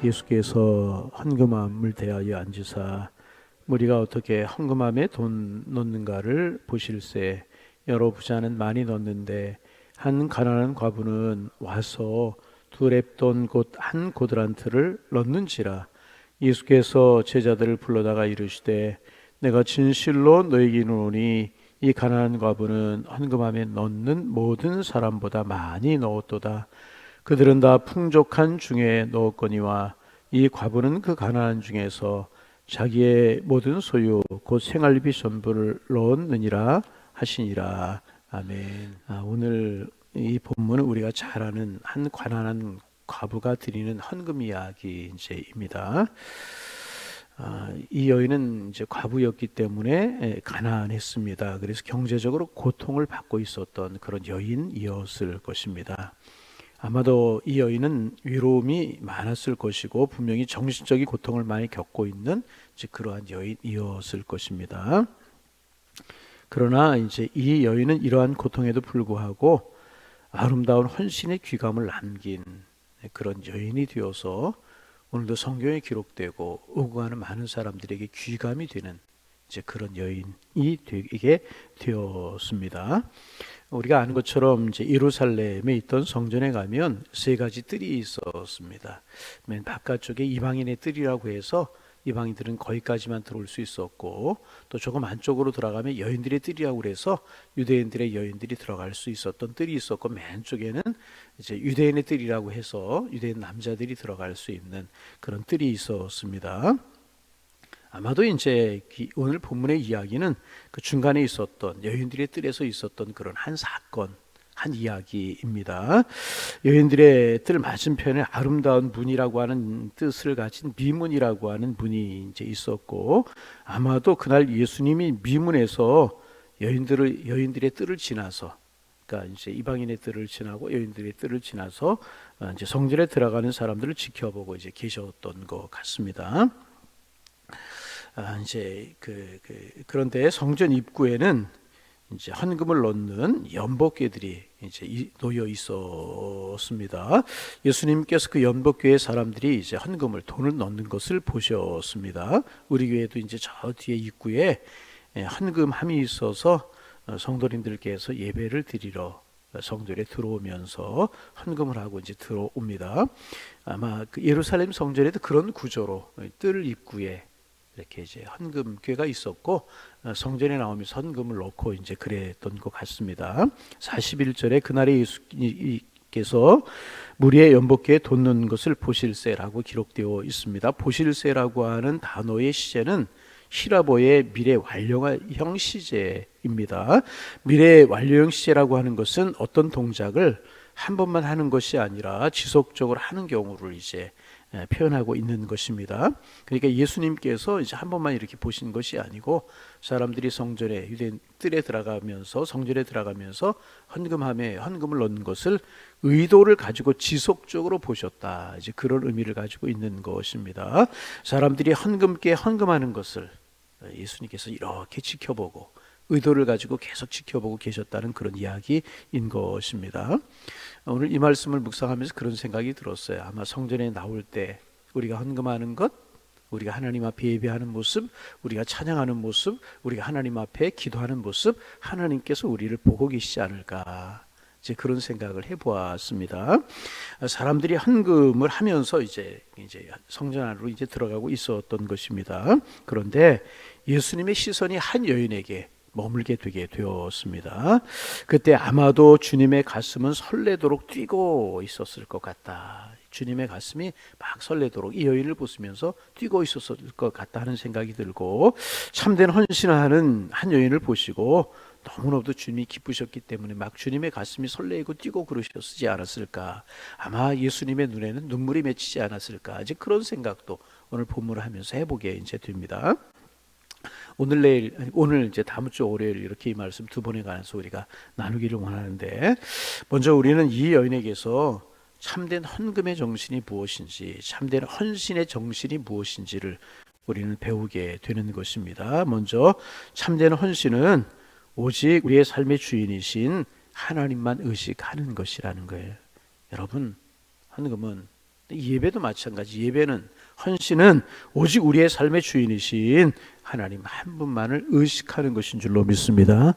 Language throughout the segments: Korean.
예수께서 헌금함을 대하여 앉으사 우리가 어떻게 헌금함에 돈 넣는가를 보실세. 여러 부자는 많이 넣는데 한 가난한 과부는 와서 두 렙돈 곧 한 고드란트를 넣는지라. 예수께서 제자들을 불러다가 이르시되 내가 진실로 너희에게 이르노니 이 가난한 과부는 헌금함에 넣는 모든 사람보다 많이 넣었도다. 그들은 다 풍족한 중에 넣었거니와 이 과부는 그 가난한 중에서 자기의 모든 소유 곧 생활비 전부를 넣었느니라 하시니라. 아멘. 오늘 이 본문은 우리가 잘 아는 한 가난한 과부가 드리는 헌금 이야기입니다. 이 여인은 이제 과부였기 때문에 가난했습니다. 그래서 경제적으로 고통을 받고 있었던 그런 여인이었을 것입니다. 아마도 이 여인은 외로움이 많았을 것이고 분명히 정신적인 고통을 많이 겪고 있는 이제 그러한 여인이었을 것입니다. 그러나 이제 이 여인은 이러한 고통에도 불구하고 아름다운 헌신의 귀감을 남긴 그런 여인이 되어서 오늘도 성경에 기록되고 오고 가는 많은 사람들에게 귀감이 되는 이제 그런 여인이 되게 되었습니다. 우리가 아는 것처럼 이제 예루살렘에 있던 성전에 가면 세 가지 뜰이 있었습니다. 맨 바깥쪽에 이방인의 뜰이라고 해서 이방인들은 거기까지만 들어올 수 있었고, 또 조금 안쪽으로 들어가면 여인들의 뜰이라고 그래서 유대인들의 여인들이 들어갈 수 있었던 뜰이 있었고, 맨 쪽에는 이제 유대인의 뜰이라고 해서 유대인 남자들이 들어갈 수 있는 그런 뜰이 있었습니다. 아마도 이제 오늘 본문의 이야기는 그 중간에 있었던 여인들의 뜰에서 있었던 그런 한 사건, 한 이야기입니다. 여인들의 뜰 맞은편에 아름다운 문이라고 하는 뜻을 가진 미문이라고 하는 문이 이제 있었고, 아마도 그날 예수님이 미문에서 여인들의 뜰을 지나서, 그러니까 이제 이방인의 뜰을 지나고 여인들의 뜰을 지나서 이제 성전에 들어가는 사람들을 지켜보고 이제 계셨던 것 같습니다. 그런데 성전 입구에는 이제 헌금을 넣는 연복궤들이 이제 놓여 있었습니다. 예수님께서 그 연복궤의 사람들이 이제 돈을 넣는 것을 보셨습니다. 우리 교회도 이제 저 뒤에 입구에 헌금함이 있어서 성도님들께서 예배를 드리러 성전에 들어오면서 헌금을 하고 이제 들어옵니다. 아마 그 예루살렘 성전에도 그런 구조로 뜰 입구에 이렇게 이제 헌금궤가 있었고 성전에 나오면서 헌금을 넣고 이제 그랬던 것 같습니다. 41절에 그날에 예수께서 무리의 연복궤에 돈 넣는 것을 보실세라고 기록되어 있습니다. 보실세라고 하는 단어의 시제는 히라보의 미래 완료형 시제입니다. 미래 완료형 시제라고 하는 것은 어떤 동작을 한 번만 하는 것이 아니라 지속적으로 하는 경우를 이제 표현하고 있는 것입니다. 그러니까 예수님께서 이제 한 번만 이렇게 보신 것이 아니고 사람들이 성전에 유대인 뜰에 들어가면서 성전에 들어가면서 헌금을 넣는 것을 의도를 가지고 지속적으로 보셨다. 이제 그런 의미를 가지고 있는 것입니다. 사람들이 헌금께 헌금하는 것을 예수님께서 이렇게 지켜보고 의도를 가지고 계속 지켜보고 계셨다는 그런 이야기인 것입니다. 오늘 이 말씀을 묵상하면서 그런 생각이 들었어요. 아마 성전에 나올 때 우리가 헌금하는 것, 우리가 하나님 앞에 예배하는 모습, 우리가 찬양하는 모습, 우리가 하나님 앞에 기도하는 모습, 하나님께서 우리를 보고 계시지 않을까, 이제 그런 생각을 해보았습니다. 사람들이 헌금을 하면서 이제 성전 안으로 이제 들어가고 있었던 것입니다. 그런데 예수님의 시선이 한 여인에게 머물게 되게 되었습니다. 그때 아마도 주님의 가슴은 설레도록 뛰고 있었을 것 같다. 주님의 가슴이 막 설레도록 이 여인을 보시면서 뛰고 있었을 것 같다 하는 생각이 들고, 참된 헌신을 하는 한 여인을 보시고 너무나도 주님이 기쁘셨기 때문에 막 주님의 가슴이 설레고 뛰고 그러셨지 않았을까. 아마 예수님의 눈에는 눈물이 맺히지 않았을까. 이제 그런 생각도 오늘 본문을 하면서 해보게 이제 됩니다. 오늘 이제 다음 주 월요일 이렇게 이 말씀 두 번에 관해서 우리가 나누기를 원하는데, 먼저 우리는 이 여인에게서 참된 헌금의 정신이 무엇인지, 참된 헌신의 정신이 무엇인지를 우리는 배우게 되는 것입니다. 먼저 참된 헌신은 오직 우리의 삶의 주인이신 하나님만 의식하는 것이라는 거예요. 여러분, 헌금은 예배도 마찬가지. 예배는 헌신은 오직 우리의 삶의 주인이신 하나님 한 분만을 의식하는 것인 줄로 믿습니다.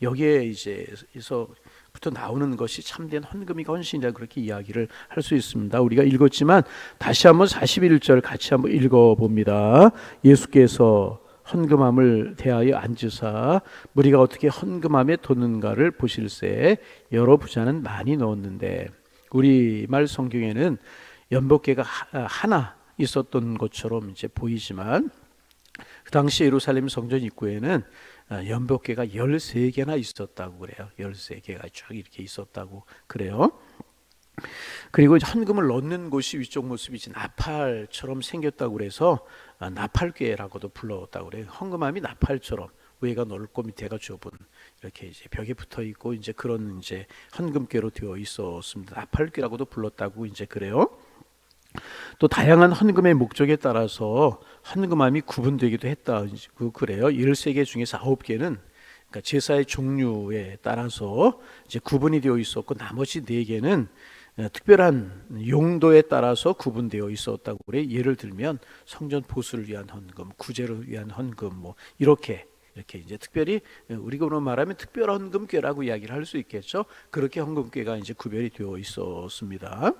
여기에 이제서부터 나오는 것이 참된 헌금이가 헌신이다 그렇게 이야기를 할 수 있습니다. 우리가 읽었지만 다시 한번 41절 같이 한번 읽어봅니다. 예수께서 헌금함을 대하여 앉으사 무리가 어떻게 헌금함에 뒀는가를 보실새 여러 부자는 많이 넣었는데, 우리말 성경에는 연복궤가 하나 있었던 것처럼 이제 보이지만 그 당시 예루살렘 성전 입구에는 연복궤가 13개나 있었다고 그래요. 13개가 쭉 이렇게 있었다고 그래요. 그리고 헌금을 넣는 곳이 위쪽 모습이 나팔처럼 생겼다고 그래서 나팔궤라고도 불렀다고 그래요. 헌금함이 나팔처럼 위에가 넓고 밑에가 좁은 이렇게 이제 벽에 붙어 있고 이제 그런 이제 헌금궤로 되어 있었습니다. 나팔궤라고도 불렀다고 이제 그래요. 또 다양한 헌금의 목적에 따라서 헌금함이 구분되기도 했다 그래요. 13개 중에서 9개는 그러니까 제사의 종류에 따라서 이제 구분이 되어 있었고, 나머지 4개는 특별한 용도에 따라서 구분되어 있었다고 그래요. 예를 들면 성전 보수를 위한 헌금, 구제를 위한 헌금, 뭐 이렇게 이제 특별히 우리가 말하면 특별 헌금궤라고 이야기를 할 수 있겠죠. 그렇게 헌금궤가 이제 구별이 되어 있었습니다.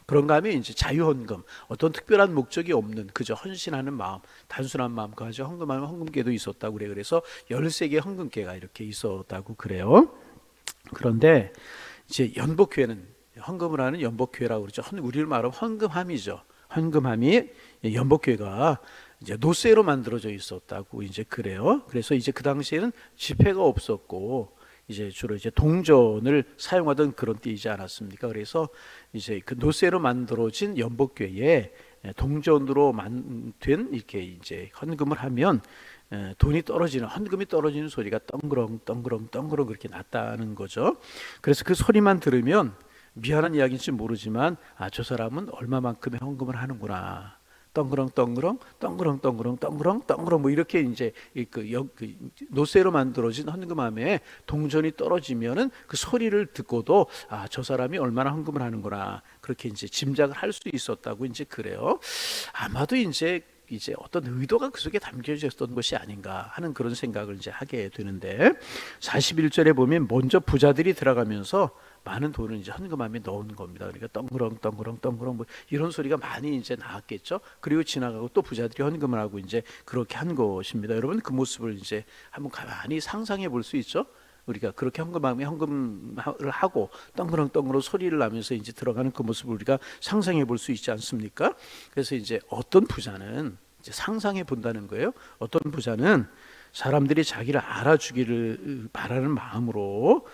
그런가 하면 이제 자유헌금, 어떤 특별한 목적이 없는 그저 헌신하는 마음, 단순한 마음, 그 아주 헌금하면 헌금궤도 있었다고 그래요. 그래서 13개 헌금궤가 이렇게 있었다고 그래요. 그런데 이제 연복궤는 헌금을 하는 연복궤라고 그러죠. 우리를 말하면 헌금함이죠. 헌금함이 연복궤가 이제 노쇠로 만들어져 있었다고 이제 그래요. 그래서 이제 그 당시에는 지폐가 없었고 이제 주로 이제 동전을 사용하던 그런 때이지 않았습니까? 그래서 이제 그 노쇠로 만들어진 연복궤에 동전으로 된 이렇게 이제 헌금을 하면 돈이 떨어지는, 헌금이 떨어지는 소리가 덩그렁 덩그렁 덩그렁 그렇게 났다는 거죠. 그래서 그 소리만 들으면 미안한 이야기인지 모르지만 저 사람은 얼마만큼의 헌금을 하는구나. 덩그렁 덩그렁 덩그렁 덩그렁 덩그렁 덩그렁 뭐 이렇게 이제 그 노쇠로 만들어진 헌금함에 동전이 떨어지면은 그 소리를 듣고도 저 사람이 얼마나 헌금을 하는구나 그렇게 이제 짐작을 할 수 있었다고 이제 그래요. 아마도 이제 어떤 의도가 그 속에 담겨졌던 것이 아닌가 하는 그런 생각을 이제 하게 되는데, 41절에 보면 먼저 부자들이 들어가면서 많은 돈을 이제 헌금함에 넣은 겁니다. 그러니까 덩그렁 덩그렁 덩그렁 뭐 이런 소리가 많이 이제 나왔겠죠. 그리고 지나가고 또 부자들이 헌금을 하고 이제 그렇게 한 것입니다. 여러분 그 모습을 이제 한번 가만히 상상해 볼 수 있죠. 우리가 그렇게 헌금함에 헌금을 하고 덩그렁 덩그렁 소리를 나면서 이제 들어가는 그 모습을 우리가 상상해 볼 수 있지 않습니까? 그래서 이제 어떤 부자는 이제 상상해 본다는 거예요. 어떤 부자는 사람들이 자기를 알아주기를 바라는 마음으로,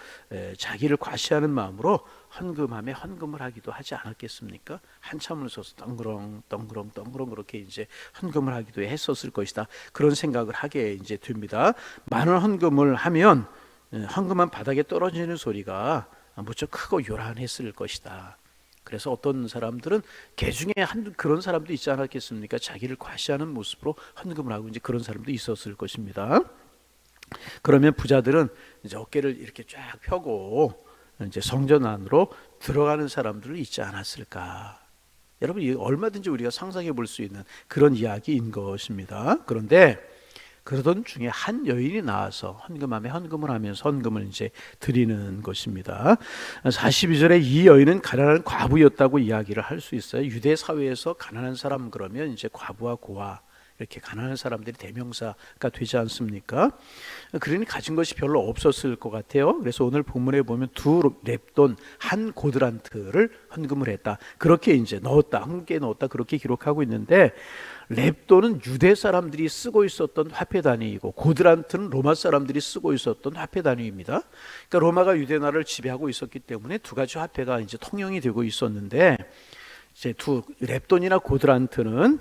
자기를 과시하는 마음으로 헌금함에 헌금을 하기도 하지 않았겠습니까? 한참을 서서 덩그렁 덩그렁 덩그렁 그렇게 이제 헌금을 하기도 했었을 것이다. 그런 생각을 하게 이제 됩니다. 많은 헌금을 하면 헌금함 바닥에 떨어지는 소리가 무척 크고 요란했을 것이다. 그래서 어떤 사람들은 개 중에 그런 사람도 있지 않았겠습니까? 자기를 과시하는 모습으로 헌금을 하고 이제 그런 사람도 있었을 것입니다. 그러면 부자들은 이제 어깨를 이렇게 쫙 펴고 이제 성전 안으로 들어가는 사람들이 있지 않았을까? 여러분 얼마든지 우리가 상상해 볼 수 있는 그런 이야기인 것입니다. 그런데 그러던 중에 한 여인이 나와서 헌금함에 헌금을 하면서 헌금을 이제 드리는 것입니다. 42절에 이 여인은 가난한 과부였다고 이야기를 할 수 있어요. 유대 사회에서 가난한 사람 그러면 이제 과부와 고아 이렇게 가난한 사람들이 대명사가 되지 않습니까? 그러니 가진 것이 별로 없었을 것 같아요. 그래서 오늘 본문에 보면 2렙돈 1고드란트를 헌금을 했다. 그렇게 이제 넣었다. 함께 넣었다. 그렇게 기록하고 있는데, 렙돈은 유대 사람들이 쓰고 있었던 화폐 단위이고 고드란트는 로마 사람들이 쓰고 있었던 화폐 단위입니다. 그러니까 로마가 유대 나라를 지배하고 있었기 때문에 두 가지 화폐가 이제 통용이 되고 있었는데, 이제 렙돈이나 고드란트는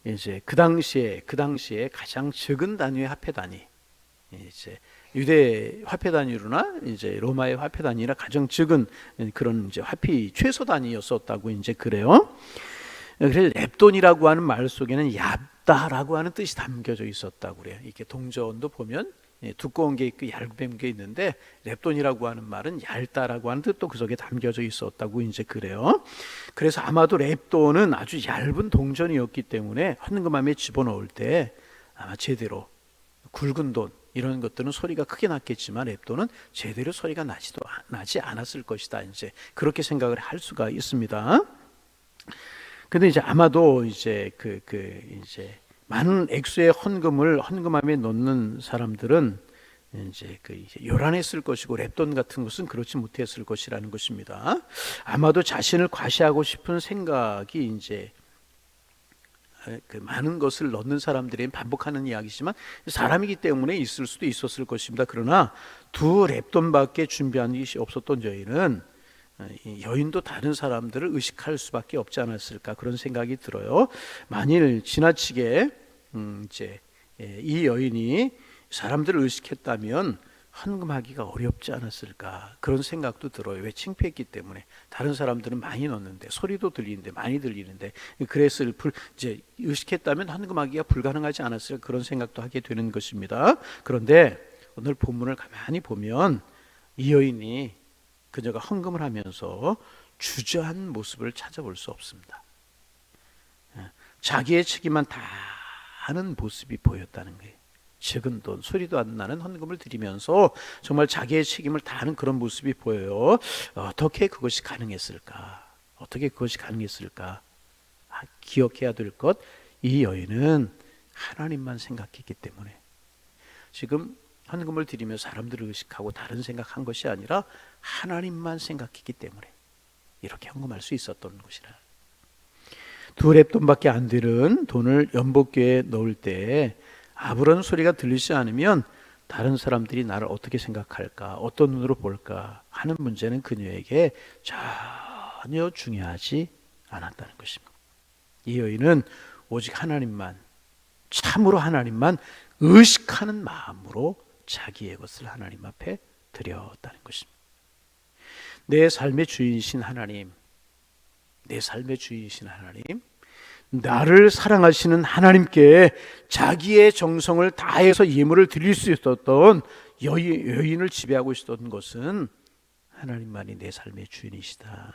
이제 그 당시에 가장 적은 단위의 화폐 단위, 이제 유대 화폐 단위로나 이제 로마의 화폐 단위나 가장 적은 그런 이제 화폐 최소 단위였었다고 이제 그래요. 그래서 렙돈이라고 하는 말 속에는 얕다라고 하는 뜻이 담겨져 있었다고 그래요. 이렇게 동전도 보면 두꺼운 게 있고 얇은 게 있는데 렙돈이라고 하는 말은 얇다라고 하는 뜻도 그 속에 담겨져 있었다고 이제 그래요. 그래서 아마도 렙돈은 아주 얇은 동전이었기 때문에 헌금함에 집어넣을 때 아마 제대로 굵은 돈 이런 것들은 소리가 크게 났겠지만 렙돈은 제대로 소리가 나지 않았을 것이다. 이제 그렇게 생각을 할 수가 있습니다. 근데 이제 아마도 이제 이제 많은 액수의 헌금을 헌금함에 넣는 사람들은 이제 이제 요란했을 것이고 렙돈 같은 것은 그렇지 못했을 것이라는 것입니다. 아마도 자신을 과시하고 싶은 생각이 이제 많은 것을 넣는 사람들이 반복하는 이야기지만 사람이기 때문에 있을 수도 있었을 것입니다. 그러나 두 렙돈밖에 준비한 것이 없었던 여인은 여인도 다른 사람들을 의식할 수밖에 없지 않았을까 그런 생각이 들어요. 만일 지나치게 이제 이 여인이 사람들을 의식했다면 헌금하기가 어렵지 않았을까 그런 생각도 들어요. 왜? 창피했기 때문에. 다른 사람들은 많이 넣는데 소리도 들리는데 많이 들리는데 그랬을 이제 의식했다면 헌금하기가 불가능하지 않았을까 그런 생각도 하게 되는 것입니다. 그런데 오늘 본문을 가만히 보면 이 여인이 그녀가 헌금을 하면서 주저한 모습을 찾아볼 수 없습니다. 자기의 책임만 다 하는 모습이 보였다는 거예요. 적은 돈, 소리도 안 나는 헌금을 드리면서 정말 자기의 책임을 다하는 그런 모습이 보여요. 어떻게 그것이 가능했을까? 어떻게 그것이 가능했을까? 기억해야 될 것, 이 여인은 하나님만 생각했기 때문에 지금 헌금을 드리며 사람들을 의식하고 다른 생각한 것이 아니라 하나님만 생각했기 때문에 이렇게 헌금할 수 있었던 것이라. 두 렙돈밖에 안 되는 돈을 연복궤에 넣을 때 아무런 소리가 들리지 않으면 다른 사람들이 나를 어떻게 생각할까, 어떤 눈으로 볼까 하는 문제는 그녀에게 전혀 중요하지 않았다는 것입니다. 이 여인은 오직 하나님만, 참으로 하나님만 의식하는 마음으로 자기의 것을 하나님 앞에 드렸다는 것입니다. 내 삶의 주인이신 하나님, 내 삶의 주인이신 하나님, 나를 사랑하시는 하나님께 자기의 정성을 다해서 예물을 드릴 수 있었던 여인을 지배하고 있었던 것은 하나님만이 내 삶의 주인이시다.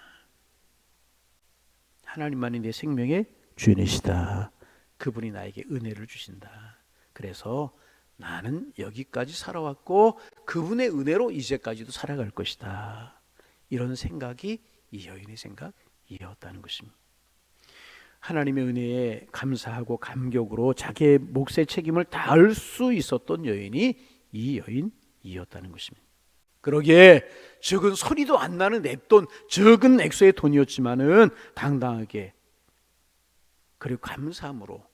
하나님만이 내 생명의 주인이시다. 그분이 나에게 은혜를 주신다. 그래서 나는 여기까지 살아왔고 그분의 은혜로 이제까지도 살아갈 것이다. 이런 생각이 이 여인의 생각이었다는 것입니다. 하나님의 은혜에 감사하고 감격으로 자기의 몫의 책임을 다할 수 있었던 여인이 이 여인이었다는 것입니다. 그러기에 적은 소리도 안 나는 냅돈, 적은 액수의 돈이었지만은 당당하게 그리고 감사함으로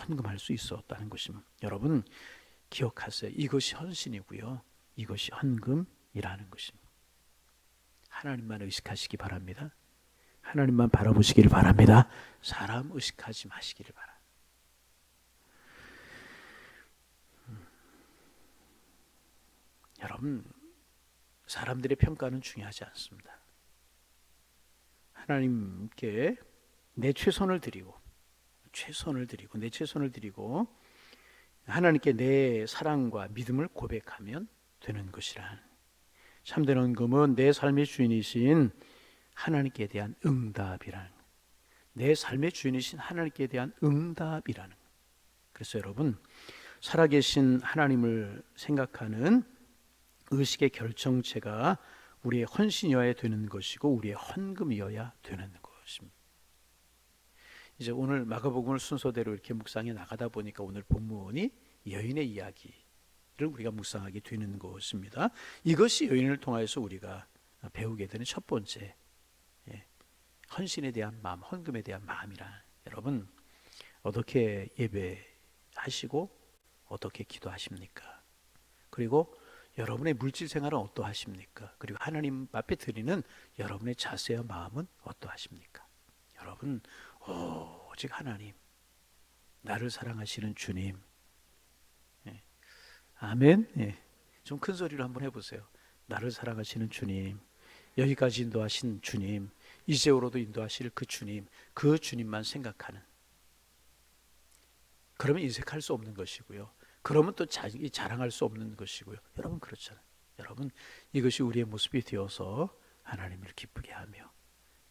헌금할 수 있었다는 것입니다. 여러분 기억하세요. 이것이 헌신이고요. 이것이 헌금이라는 것입니다. 하나님만 의식하시기 바랍니다. 하나님만 바라보시기를 바랍니다. 사람 의식하지 마시기를 바랍니다. 여러분 사람들의 평가는 중요하지 않습니다. 하나님께 내 최선을 드리고 내 최선을 드리고 하나님께 내 사랑과 믿음을 고백하면 되는 것이란. 참된 헌금은 내 삶의 주인이신 하나님께 대한 응답이라는, 내 삶의 주인이신 하나님께 대한 응답이라는. 그래서 여러분 살아계신 하나님을 생각하는 의식의 결정체가 우리의 헌신이어야 되는 것이고 우리의 헌금이어야 되는 것입니다. 이제 오늘 마가복음을 순서대로 이렇게 묵상해 나가다 보니까 오늘 본문이 여인의 이야기를 우리가 묵상하게 되는 것입니다. 이것이 여인을 통해서 우리가 배우게 되는 첫 번째 헌신에 대한 마음, 헌금에 대한 마음이라. 여러분 어떻게 예배하시고 어떻게 기도하십니까? 그리고 여러분의 물질 생활은 어떠하십니까? 그리고 하나님 앞에 드리는 여러분의 자세와 마음은 어떠하십니까? 여러분 오직 하나님, 나를 사랑하시는 주님. 아멘. 좀 큰 소리로 한번 해보세요. 나를 사랑하시는 주님, 여기까지 인도하신 주님, 이제로도 인도하실 그 주님, 그 주님만 생각하는. 그러면 인색할 수 없는 것이고요. 그러면 또 자기 자랑할 수 없는 것이고요. 여러분 그렇잖아요. 여러분 이것이 우리의 모습이 되어서 하나님을 기쁘게 하며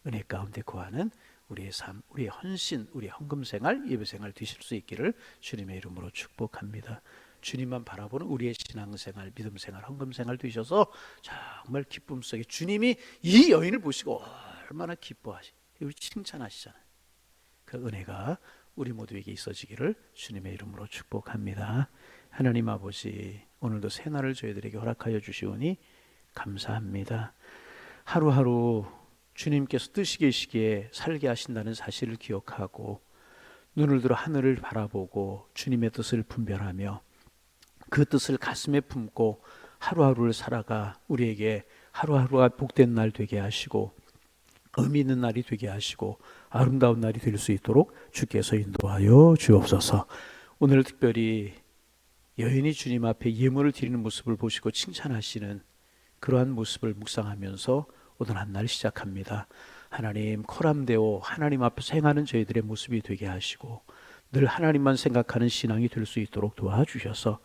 은혜 가운데 거하는 우리의 삶, 우리의 헌신, 우리의 헌금생활, 예배생활 되실 수 있기를 주님의 이름으로 축복합니다. 주님만 바라보는 우리의 신앙생활, 믿음생활, 헌금생활 되셔서 정말 기쁨 속에 주님이 이 여인을 보시고 얼마나 기뻐하시, 우리 칭찬하시잖아요. 그 은혜가 우리 모두에게 있어지기를 주님의 이름으로 축복합니다. 하나님 아버지, 오늘도 새날을 저희들에게 허락하여 주시오니 감사합니다. 하루하루 주님께서 뜻이 계시기에 살게 하신다는 사실을 기억하고 눈을 들어 하늘을 바라보고 주님의 뜻을 분별하며 그 뜻을 가슴에 품고 하루하루를 살아가 우리에게 하루하루가 복된 날 되게 하시고 의미 있는 날이 되게 하시고 아름다운 날이 될 수 있도록 주께서 인도하여 주옵소서. 오늘 특별히 여인이 주님 앞에 예물을 드리는 모습을 보시고 칭찬하시는 그러한 모습을 묵상하면서 오늘 한 날 시작합니다. 하나님, 코람데오 하나님 앞에서 행하는 저희들의 모습이 되게 하시고 늘 하나님만 생각하는 신앙이 될 수 있도록 도와주셔서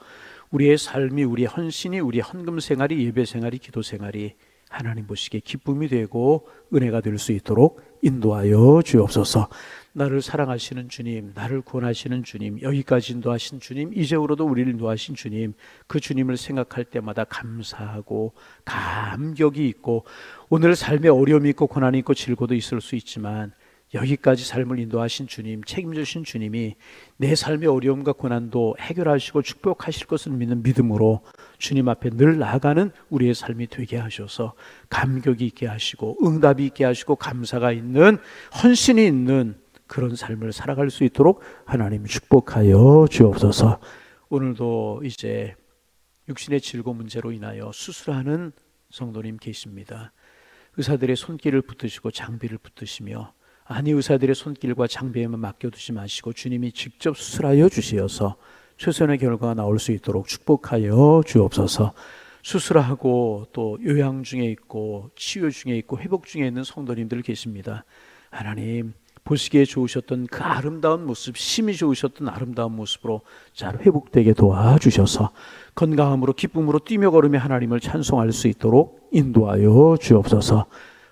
우리의 삶이, 우리의 헌신이, 우리의 헌금 생활이, 예배 생활이, 기도 생활이 하나님 보시기에 기쁨이 되고 은혜가 될 수 있도록 인도하여 주옵소서. 나를 사랑하시는 주님, 나를 구원하시는 주님, 여기까지 인도하신 주님, 이제로도 우리를 인도하신 주님, 그 주님을 생각할 때마다 감사하고 감격이 있고 오늘 삶에 어려움이 있고 고난이 있고 질고도 있을 수 있지만 여기까지 삶을 인도하신 주님, 책임지신 주님이 내 삶의 어려움과 고난도 해결하시고 축복하실 것을 믿는 믿음으로 주님 앞에 늘 나아가는 우리의 삶이 되게 하셔서 감격이 있게 하시고 응답이 있게 하시고 감사가 있는, 헌신이 있는 그런 삶을 살아갈 수 있도록 하나님 축복하여 주옵소서. 오늘도 이제 육신의 질고 문제로 인하여 수술하는 성도님 계십니다. 의사들의 손길을 붙드시고 장비를 붙드시며 아니 의사들의 손길과 장비에만 맡겨두지 마시고 주님이 직접 수술하여 주시어서 최선의 결과가 나올 수 있도록 축복하여 주옵소서. 수술하고 또 요양 중에 있고 치유 중에 있고 회복 중에 있는 성도님들 계십니다. 하나님 보시기에 좋으셨던 그 아름다운 모습, 심히 좋으셨던 아름다운 모습으로 잘 회복되게 도와주셔서 건강함으로 기쁨으로 뛰며 걸으며 하나님을 찬송할 수 있도록 인도하여 주옵소서.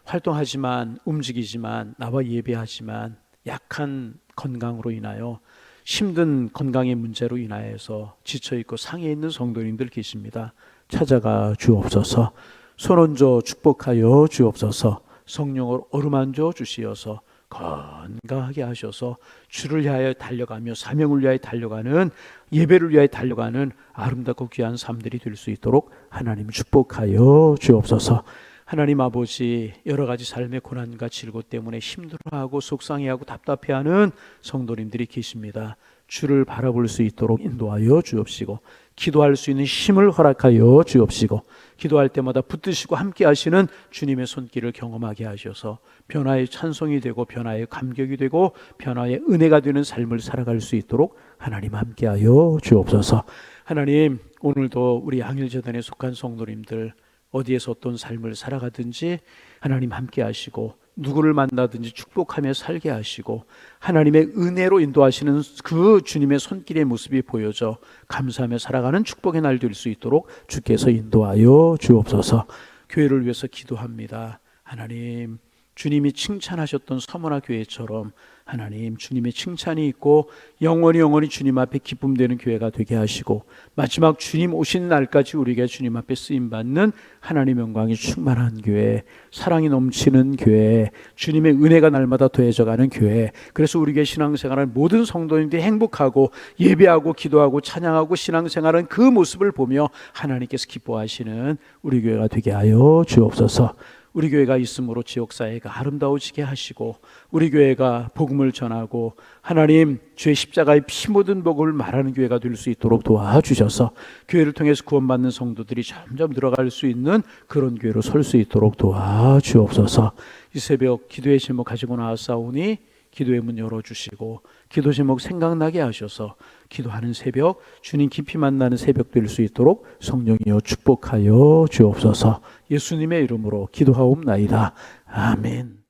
활동하지만 움직이지만 나와 예배하지만 약한 건강으로 인하여 힘든 건강의 문제로 인하여서 지쳐있고 상해 있는 성도님들 계십니다. 찾아가 주옵소서. 손 얹어 축복하여 주옵소서. 성령을 어루만져 주시어서 건강하게 하셔서 주를 위하여 달려가며 사명을 위하여 달려가는, 예배를 위하여 달려가는 아름답고 귀한 삶들이 될 수 있도록 하나님 축복하여 주옵소서. 하나님 아버지, 여러 가지 삶의 고난과 질고 때문에 힘들어하고 속상해하고 답답해하는 성도님들이 계십니다. 주를 바라볼 수 있도록 인도하여 주옵시고 기도할 수 있는 힘을 허락하여 주옵시고 기도할 때마다 붙드시고 함께 하시는 주님의 손길을 경험하게 하셔서 변화의 찬송이 되고 변화의 감격이 되고 변화의 은혜가 되는 삶을 살아갈 수 있도록 하나님 함께하여 주옵소서. 하나님, 오늘도 우리 양일재단에 속한 성도님들 어디에서 어떤 삶을 살아가든지 하나님 함께 하시고 누구를 만나든지 축복하며 살게 하시고 하나님의 은혜로 인도하시는 그 주님의 손길의 모습이 보여져 감사하며 살아가는 축복의 날 될 수 있도록 주께서 인도하여 주옵소서. 교회를 위해서 기도합니다. 하나님, 주님이 칭찬하셨던 서문화 교회처럼 하나님 주님의 칭찬이 있고 영원히 주님 앞에 기쁨되는 교회가 되게 하시고 마지막 주님 오시는 날까지 우리가 주님 앞에 쓰임받는 하나님의 영광이 충만한 교회, 사랑이 넘치는 교회, 주님의 은혜가 날마다 더해져가는 교회, 그래서 우리 교회 신앙생활은 모든 성도님들이 행복하고 예배하고 기도하고 찬양하고 신앙생활은 그 모습을 보며 하나님께서 기뻐하시는 우리 교회가 되게 하여 주옵소서. 우리 교회가 있으므로 지역사회가 아름다워지게 하시고 우리 교회가 복음을 전하고 하나님 주의 십자가의 피 묻은 복음을 말하는 교회가 될 수 있도록 도와주셔서 교회를 통해서 구원받는 성도들이 점점 늘어갈 수 있는 그런 교회로 설 수 있도록 도와주옵소서. 이 새벽 기도의 제목 가지고 나왔사오니 기도의 문 열어주시고 기도 제목 생각나게 하셔서 기도하는 새벽, 주님 깊이 만나는 새벽 될 수 있도록 성령이여 축복하여 주옵소서. 예수님의 이름으로 기도하옵나이다. 아멘.